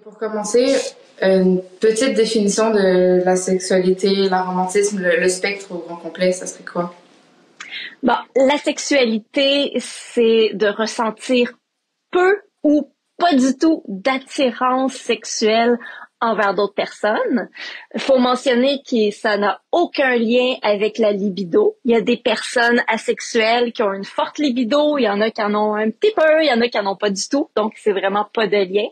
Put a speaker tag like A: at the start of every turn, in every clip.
A: Pour commencer, une petite définition de la sexualité, l'aromantisme, le spectre au grand complet, ça serait quoi?
B: Bon, la sexualité, c'est de ressentir peu ou pas du tout d'attirance sexuelle envers d'autres personnes. Il faut mentionner que ça n'a aucun lien avec la libido. Il y a des personnes asexuelles qui ont une forte libido, il y en a qui en ont un petit peu, il y en a qui en ont pas du tout, donc c'est vraiment pas de lien.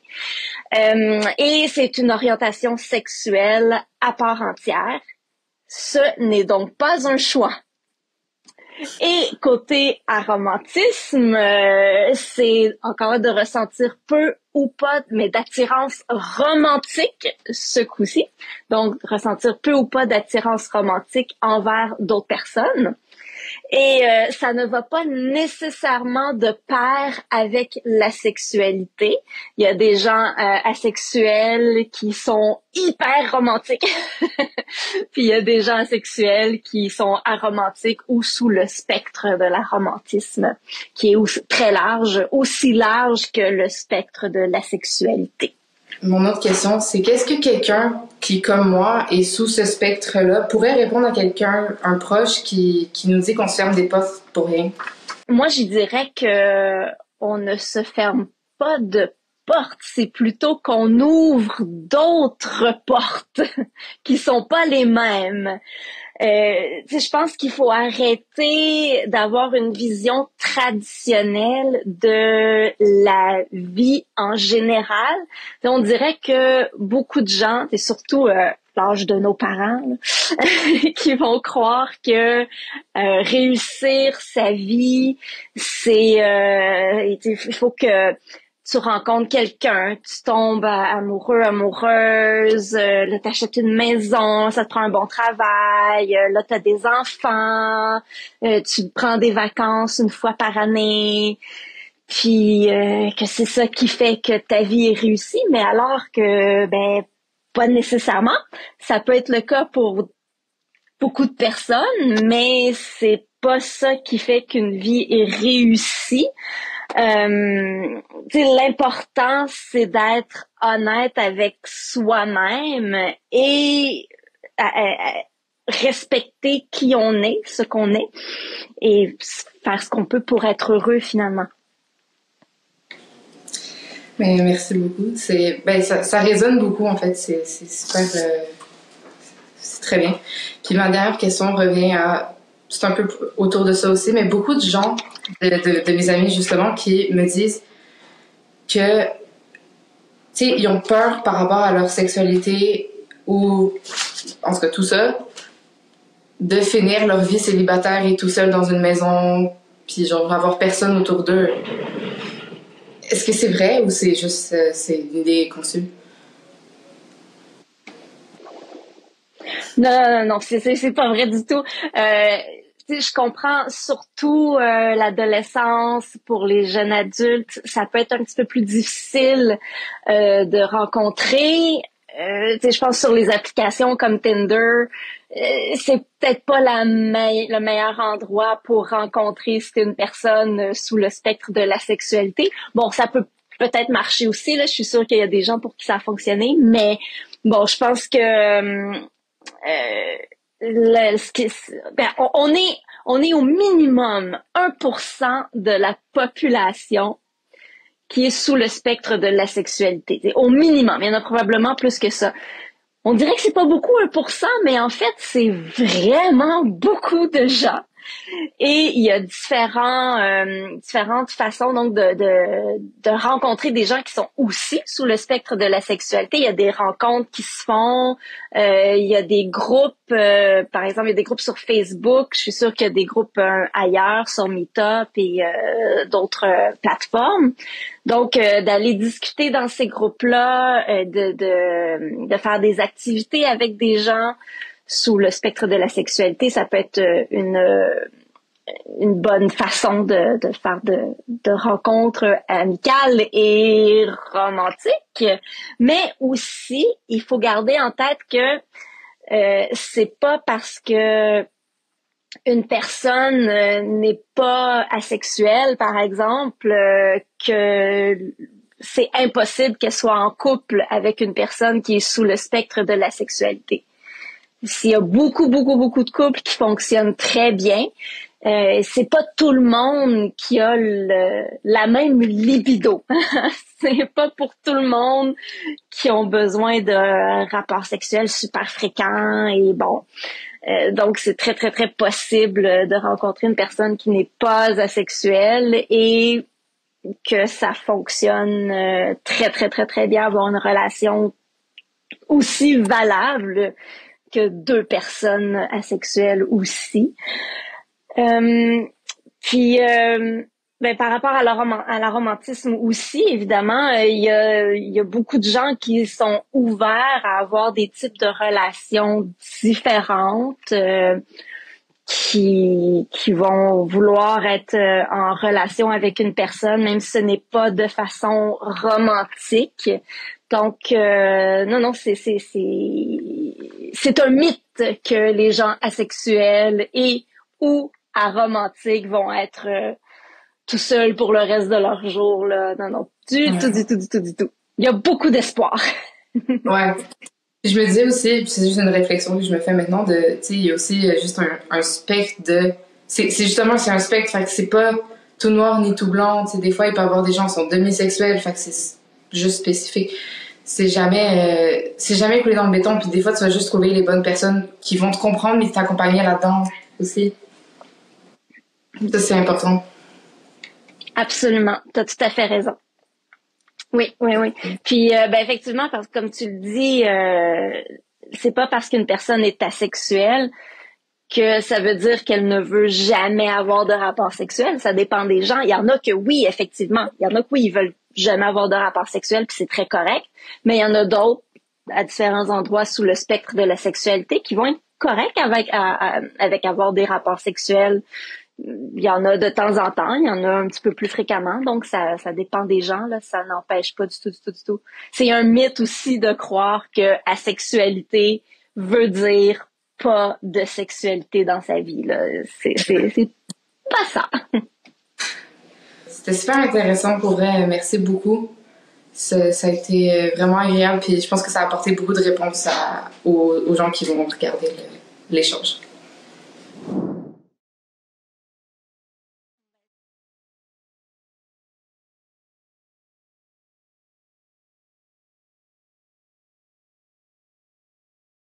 B: Et c'est une orientation sexuelle à part entière. Ce n'est donc pas un choix. Et côté aromantisme, c'est encore de ressentir peu ou pas, mais d'attirance romantique ce coup-ci. Donc, ressentir peu ou pas d'attirance romantique envers d'autres personnes. Et ça ne va pas nécessairement de pair avec la sexualité. Il y a des gens asexuels qui sont hyper romantiques. Puis il y a des gens asexuels qui sont aromantiques ou sous le spectre de l'aromantisme, qui est très large, aussi large que le spectre de la sexualité.
A: Mon autre question, c'est qu'est-ce que quelqu'un qui, comme moi, est sous ce spectre-là, pourrait répondre à quelqu'un, un proche, qui nous dit qu'on se ferme des portes pour rien?
B: Moi, je dirais que on ne se ferme pas de portes, c'est plutôt qu'on ouvre d'autres portes qui sont pas les mêmes. Je pense qu'il faut arrêter d'avoir une vision traditionnelle de la vie en général. On dirait que beaucoup de gens, et surtout l'âge de nos parents, là, qui vont croire que réussir sa vie, c'est il faut que tu rencontres quelqu'un, tu tombes amoureux, amoureuse, là, t'achètes une maison, ça te prend un bon travail, là, t'as des enfants, tu prends des vacances une fois par année, puis que c'est ça qui fait que ta vie est réussie, mais alors que, ben, pas nécessairement. Ça peut être le cas pour beaucoup de personnes, mais c'est pas ça qui fait qu'une vie est réussie. L'important, c'est d'être honnête avec soi-même et respecter qui on est, ce qu'on est, et faire ce qu'on peut pour être heureux finalement.
A: Mais merci beaucoup. Ça résonne beaucoup en fait. C'est super, c'est très bien. Puis ma dernière question revient à, c'est un peu autour de ça aussi, mais beaucoup de gens, de mes amis justement, qui me disent que, tu sais, ils ont peur par rapport à leur sexualité ou, en tout cas tout ça, de finir leur vie célibataire et tout seul dans une maison, puis genre avoir personne autour d'eux. Est-ce que c'est vrai ou c'est juste c'est une idée conçue?
B: Non, c'est pas vrai du tout. Je comprends surtout l'adolescence pour les jeunes adultes, ça peut être un petit peu plus difficile de rencontrer. Je pense sur les applications comme Tinder, c'est peut-être pas le meilleur endroit pour rencontrer si t'es une personne sous le spectre de la sexualité. Bon, ça peut peut-être marcher aussi, là. Je suis sûre qu'il y a des gens pour qui ça a fonctionné, mais bon, je pense que on est au minimum 1% de la population qui est sous le spectre de la sexualité. C'est au minimum. Il y en a probablement plus que ça. On dirait que c'est pas beaucoup 1%, mais en fait, c'est vraiment beaucoup de gens. Et il y a différentes façons donc de rencontrer des gens qui sont aussi sous le spectre de la sexualité. Il y a des rencontres qui se font, il y a des groupes, par exemple, il y a des groupes sur Facebook. Je suis sûre qu'il y a des groupes ailleurs sur Meetup et d'autres plateformes. Donc, d'aller discuter dans ces groupes-là, de faire des activités avec des gens sous le spectre de la sexualité, ça peut être une bonne façon de faire de rencontres amicales et romantiques. Mais aussi, il faut garder en tête que c'est pas parce que une personne n'est pas asexuelle, par exemple, que c'est impossible qu'elle soit en couple avec une personne qui est sous le spectre de la sexualité. S'il y a beaucoup de couples qui fonctionnent très bien, c'est pas tout le monde qui a la même libido. C'est pas pour tout le monde qui ont besoin d'un rapport sexuel super fréquent et bon. Donc, c'est très, très, très possible de rencontrer une personne qui n'est pas asexuelle et que ça fonctionne très, très, très, très bien, avoir une relation aussi valable que deux personnes asexuelles aussi. Puis, par rapport à la romantisme aussi, évidemment, il y a beaucoup de gens qui sont ouverts à avoir des types de relations différentes, qui vont vouloir être en relation avec une personne, même si ce n'est pas de façon romantique. Donc, non, c'est un mythe que les gens asexuels et ou aromantiques vont être tout seuls pour le reste de leur jour, là. Non, du tout. Il y a beaucoup d'espoir.
A: Ouais. Je me disais aussi, puis c'est juste une réflexion que je me fais maintenant, tu sais, il y a aussi juste un spectre de... C'est justement, c'est un spectre, fait que c'est pas tout noir ni tout blanc, tu sais, des fois, il peut y avoir des gens qui sont demisexuels, fait que c'est juste spécifique. C'est jamais coulé dans le béton, puis des fois, tu vas juste trouver les bonnes personnes qui vont te comprendre, mais t'accompagner là-dedans aussi. Ça, c'est important.
B: Absolument, t'as tout à fait raison. Oui. Puis, effectivement, parce que comme tu le dis, c'est pas parce qu'une personne est asexuelle que ça veut dire qu'elle ne veut jamais avoir de rapport sexuel. Ça dépend des gens. Il y en a que oui, effectivement. Il y en a que oui, ils veulent jamais avoir de rapport sexuel, puis c'est très correct. Mais il y en a d'autres, à différents endroits sous le spectre de la sexualité, qui vont être corrects avec avoir des rapports sexuels. Il y en a de temps en temps, il y en a un petit peu plus fréquemment, donc ça dépend des gens, là, ça n'empêche pas du tout. C'est un mythe aussi de croire que asexualité veut dire pas de sexualité dans sa vie, là. C'est pas ça.
A: C'était super intéressant pour vrai, merci beaucoup. Ça a été vraiment agréable, puis je pense que ça a apporté beaucoup de réponses aux gens qui vont regarder l'échange.